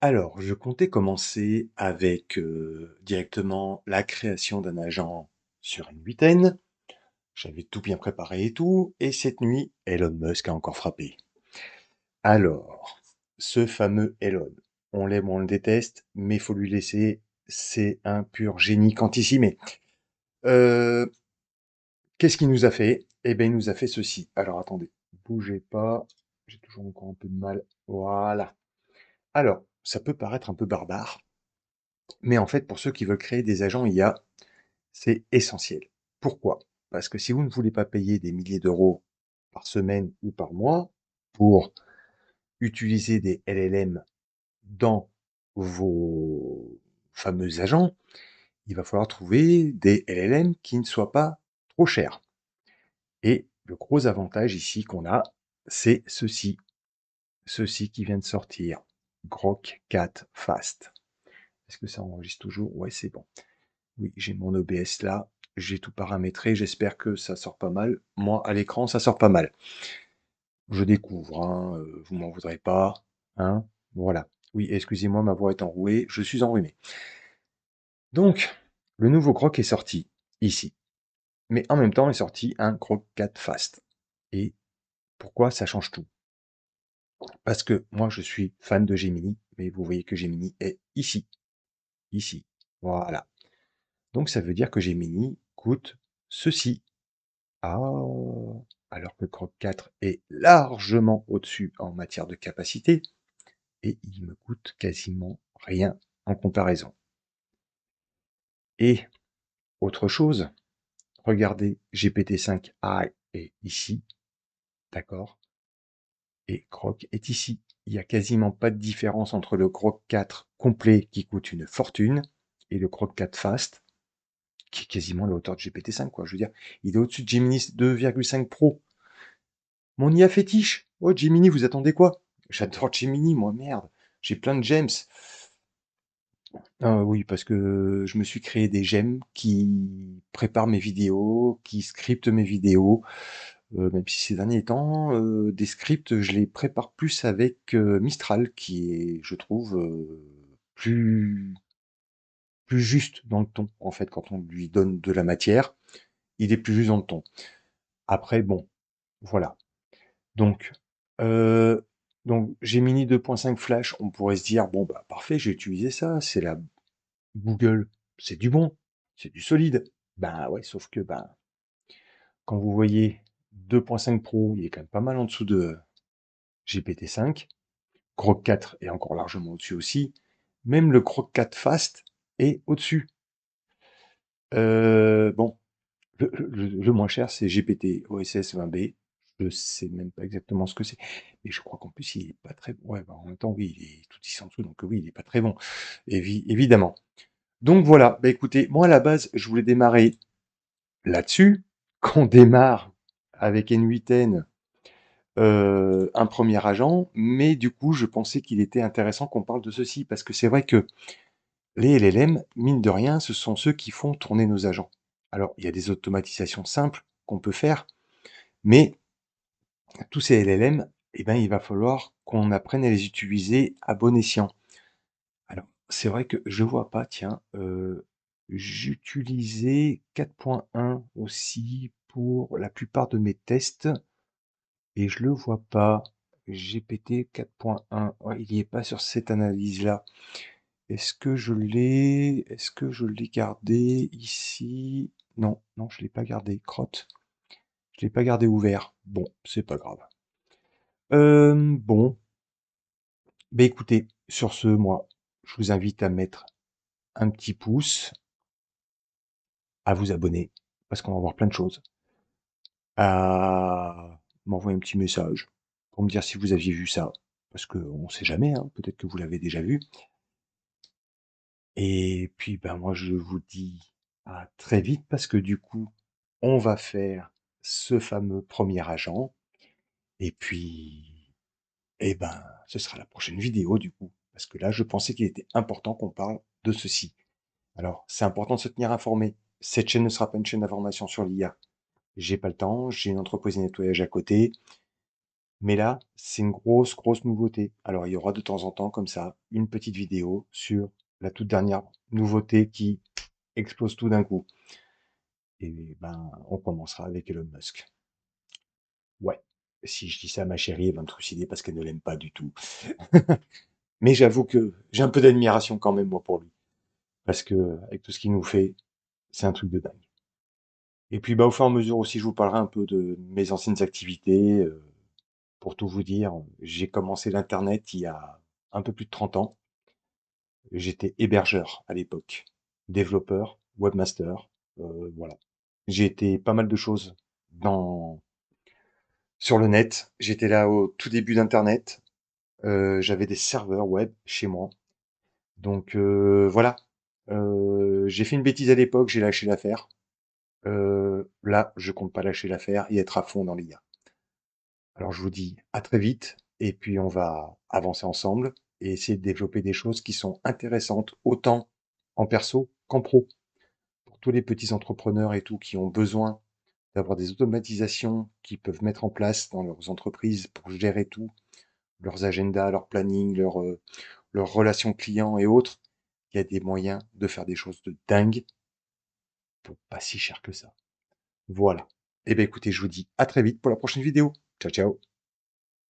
Alors, je comptais commencer avec directement la création d'un agent sur une huitaine. J'avais tout bien préparé et tout, et cette nuit, Elon Musk a encore frappé. Alors, ce fameux Elon, on l'aime ou on le déteste, mais il faut lui laisser, c'est un pur génie quantissimé. Euh, Qu'est-ce qu'il nous a fait? Eh bien, il nous a fait ceci. Alors, attendez, bougez pas, j'ai toujours encore un peu de mal. Voilà. Alors, ça peut paraître un peu barbare, mais en fait, pour ceux qui veulent créer des agents IA, c'est essentiel. Pourquoi? Parce que si vous ne voulez pas payer des milliers d'euros par semaine ou par mois pour utiliser des LLM dans vos fameux agents, il va falloir trouver des LLM qui ne soient pas trop chers. Et le gros avantage ici qu'on a, c'est ceci. Ceci qui vient de sortir. Grok 4 Fast. Est-ce que ça enregistre toujours? Ouais, c'est bon. Oui, j'ai mon OBS là, j'ai tout paramétré, j'espère que ça sort pas mal. Moi, à l'écran, ça sort pas mal. Je découvre, hein, vous m'en voudrez pas, hein, voilà. Oui, excusez-moi, ma voix est enrouée, je suis enrhumé. Donc, le nouveau Grok est sorti, ici. Mais en même temps est sorti un Grok 4 Fast. Et pourquoi ça change tout? Parce que moi, je suis fan de Gemini, mais vous voyez que Gemini est ici. Ici. Voilà. Donc, ça veut dire que Gemini coûte ceci. Ah! Alors que Grok 4 est largement au-dessus en matière de capacité et il me coûte quasiment rien en comparaison. Et autre chose, regardez GPT-5 est ici, d'accord? Et Grok est ici. Il n'y a quasiment pas de différence entre le Grok 4 complet qui coûte une fortune et le Grok 4 Fast qui est quasiment à la hauteur de GPT-5, quoi. Je veux dire, il est au-dessus de Gemini 2,5 Pro. Mon IA fétiche. Oh, Gemini, vous attendez quoi? J'adore Gemini, moi, merde. J'ai plein de gems. Ah oui, parce que je me suis créé des gemmes qui préparent mes vidéos, qui scriptent mes vidéos. Même si ces derniers temps, des scripts, je les prépare plus avec Mistral, qui est, je trouve, plus, plus juste dans le ton. En fait, quand on lui donne de la matière, il est plus juste dans le ton. Après, bon, voilà. Donc, heu, donc Gemini 2.5 Flash, on pourrait se dire: «Bon, bah, parfait, j'ai utilisé ça, c'est la Google, c'est du bon, c'est du solide». Ben, ouais, sauf que, ben, quand vous voyez 2.5 Pro, il est quand même pas mal en dessous de GPT-5. Grok 4 est encore largement au-dessus aussi. Même le Grok 4 Fast est au-dessus. Bon, le moins cher, c'est GPT OSS 20B. Je sais même pas exactement ce que c'est. Mais je crois qu'en plus, il est pas très bon. Ouais, bah, en même temps, oui, il est tout ici en dessous, donc oui, il est pas très bon. Évidemment. Donc voilà, bah écoutez, moi à la base, je voulais démarrer là-dessus. Qu'on démarre avec N8N, un premier agent, mais du coup, je pensais qu'il était intéressant qu'on parle de ceci, parce que c'est vrai que les LLM, mine de rien, ce sont ceux qui font tourner nos agents. Alors, il y a des automatisations simples qu'on peut faire, mais tous ces LLM, eh ben, il va falloir qu'on apprenne à les utiliser à bon escient. Alors, c'est vrai que je vois pas, tiens, j'utilisais 4.1 aussi pour la plupart de mes tests et je le vois pas. GPT 4.1, ouais, il n'y est pas sur cette analyse-là. Est-ce que je l'ai? Est-ce que je l'ai gardé ici? Non, non, je l'ai pas gardé. Crotte. Je l'ai pas gardé ouvert. Bon, c'est pas grave. Bon, bah écoutez, sur ce, moi, je vous invite à mettre un petit pouce, à vous abonner, parce qu'on va voir plein de choses, à m'envoyer un petit message pour me dire si vous aviez vu ça, parce qu'on ne sait jamais, hein, peut-être que vous l'avez déjà vu. Et puis, ben moi, je vous dis à très vite, parce que du coup, on va faire ce fameux premier agent, et puis, eh ben, ce sera la prochaine vidéo, du coup, parce que là, je pensais qu'il était important qu'on parle de ceci. Alors, c'est important de se tenir informé. Cette chaîne ne sera pas une chaîne d'information sur l'IA. J'ai pas le temps, j'ai une entreprise de nettoyage à côté. Mais là, c'est une grosse, grosse nouveauté. Alors, il y aura de temps en temps, comme ça, une petite vidéo sur la toute dernière nouveauté qui explose tout d'un coup. Et ben, on commencera avec Elon Musk. Ouais. Si je dis ça à ma chérie, elle va me trucider parce qu'elle ne l'aime pas du tout. Mais j'avoue que j'ai un peu d'admiration quand même, moi, pour lui. Parce que, avec tout ce qu'il nous fait, c'est un truc de dingue. Et puis, bah, au fur et à mesure aussi, je vous parlerai un peu de mes anciennes activités. Pour tout vous dire, j'ai commencé l'Internet il y a un peu plus de 30 ans. J'étais hébergeur à l'époque, développeur, webmaster, voilà. J'ai été pas mal de choses dans sur le net. J'étais là au tout début d'internet. J'avais des serveurs web chez moi. Donc voilà. J'ai fait une bêtise à l'époque, j'ai lâché l'affaire. Là, je compte pas lâcher l'affaire et être à fond dans l'IA. Alors je vous dis à très vite et puis on va avancer ensemble et essayer de développer des choses qui sont intéressantes autant en perso qu'en pro. Pour tous les petits entrepreneurs et tout qui ont besoin d'avoir des automatisations qu'ils peuvent mettre en place dans leurs entreprises pour gérer tout, leurs agendas, leur planning, leurs relations clients et autres, il y a des moyens de faire des choses de dingue pour pas si cher que ça. Voilà. Eh bien écoutez, je vous dis à très vite pour la prochaine vidéo. Ciao ciao.